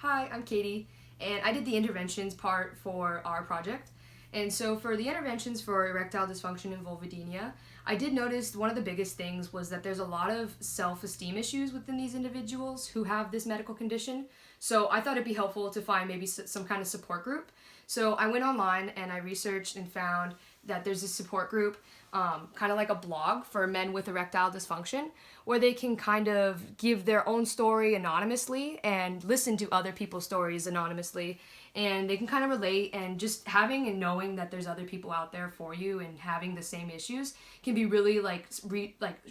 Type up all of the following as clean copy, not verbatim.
Hi, I'm Katie, and I did the interventions part for our project. And so for the interventions for erectile dysfunction and vulvodynia, I did notice one of the biggest things was that there's a lot of self-esteem issues within these individuals who have this medical condition. So I thought it'd be helpful to find maybe some kind of support group. So I went online and I researched and found that there's this support group, kind of like a blog for men with erectile dysfunction, where they can kind of give their own story anonymously and listen to other people's stories anonymously, and they can kind of relate, and just having and knowing that there's other people out there for you and having the same issues can be really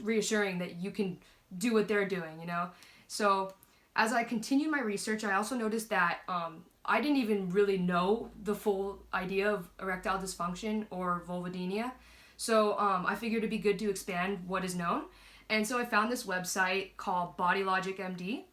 reassuring that you can do what they're doing, you know? So as I continued my research, I also noticed that I didn't even really know the full idea of erectile dysfunction or vulvodynia. So I figured it'd be good to expand what is known. And so I found this website called Body Logic MD.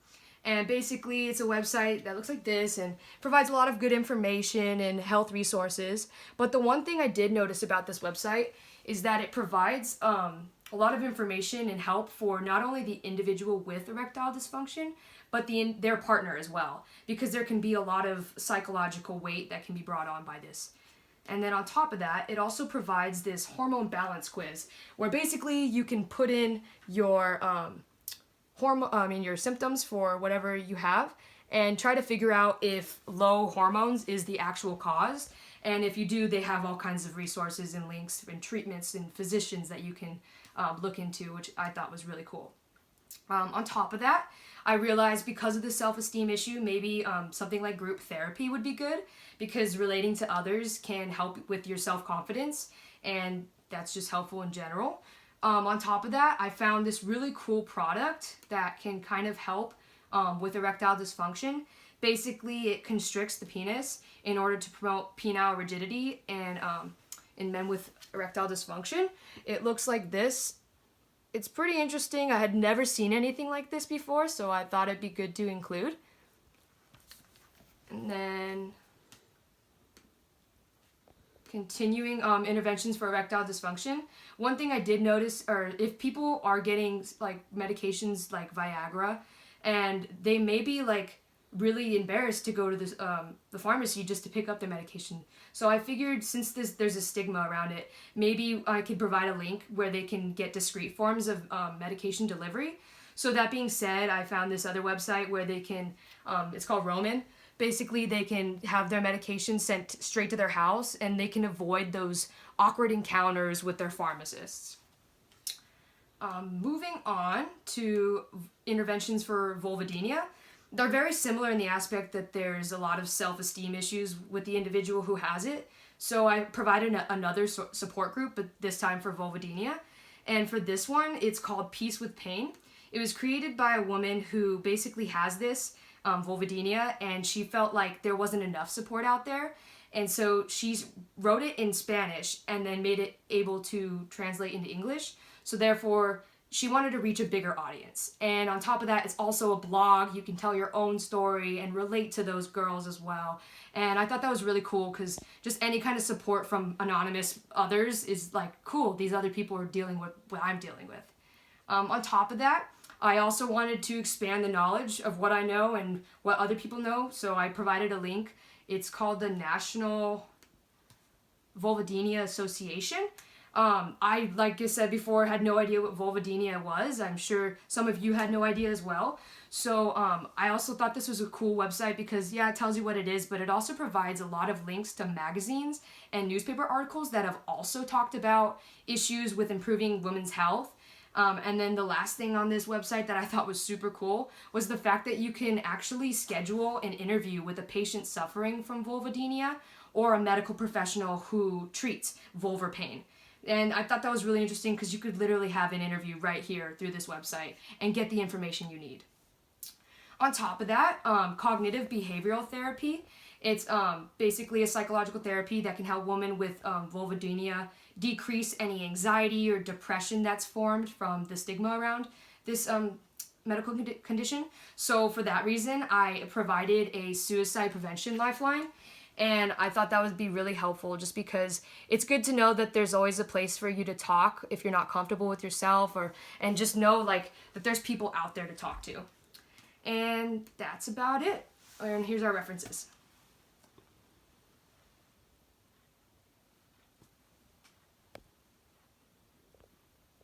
And basically it's a website that looks like this and provides a lot of good information and health resources. But the one thing I did notice about this website is that it provides a lot of information and help for not only the individual with erectile dysfunction, but their partner as well, because there can be a lot of psychological weight that can be brought on by this. And then on top of that, it also provides this hormone balance quiz, where basically you can put in your your symptoms for whatever you have, and try to figure out if low hormones is the actual cause. And if you do, they have all kinds of resources and links and treatments and physicians that you can look into, which I thought was really cool. On top of that, I realized because of the self-esteem issue, maybe something like group therapy would be good, because relating to others can help with your self-confidence, and that's just helpful in general. On top of that, I found this really cool product that can kind of help with erectile dysfunction. Basically, it constricts the penis in order to promote penile rigidity and in men with erectile dysfunction. It looks like this. It's pretty interesting. I had never seen anything like this before, so I thought it'd be good to include. And then continuing interventions for erectile dysfunction. One thing I did notice, or if people are getting like medications like Viagra, and they may be like really embarrassed to go to the pharmacy just to pick up their medication. So I figured, since there's a stigma around it, maybe I could provide a link where they can get discrete forms of medication delivery. So that being said, I found this other website where they can, it's called Roman. Basically, they can have their medication sent straight to their house, and they can avoid those awkward encounters with their pharmacists. Moving on to interventions for vulvodynia. They're very similar in the aspect that there's a lot of self-esteem issues with the individual who has it. So I provided another support group, but this time for vulvodynia. And for this one, it's called Peace with Pain. It was created by a woman who basically has this, vulvodynia, and she felt like there wasn't enough support out there. And so she wrote it in Spanish and then made it able to translate into English. So therefore, she wanted to reach a bigger audience. And on top of that, it's also a blog. You can tell your own story and relate to those girls as well. And I thought that was really cool, because just any kind of support from anonymous others is like, cool, these other people are dealing with what I'm dealing with. On top of that, I also wanted to expand the knowledge of what I know and what other people know. So I provided a link. It's called the National Vulvodynia Association. Like I said before, had no idea what vulvodynia was. I'm sure some of you had no idea as well. So I also thought this was a cool website because, yeah, it tells you what it is, but it also provides a lot of links to magazines and newspaper articles that have also talked about issues with improving women's health. And then the last thing on this website that I thought was super cool was the fact that you can actually schedule an interview with a patient suffering from vulvodynia or a medical professional who treats vulvar pain. And I thought that was really interesting, because you could literally have an interview right here through this website and get the information you need. On top of that, cognitive behavioral therapy. It's basically a psychological therapy that can help women with vulvodynia decrease any anxiety or depression that's formed from the stigma around this medical condition. So for that reason, I provided a suicide prevention lifeline. And I thought that would be really helpful, just because it's good to know that there's always a place for you to talk if you're not comfortable with yourself, and just know like that there's people out there to talk to. And that's about it. And here's our references.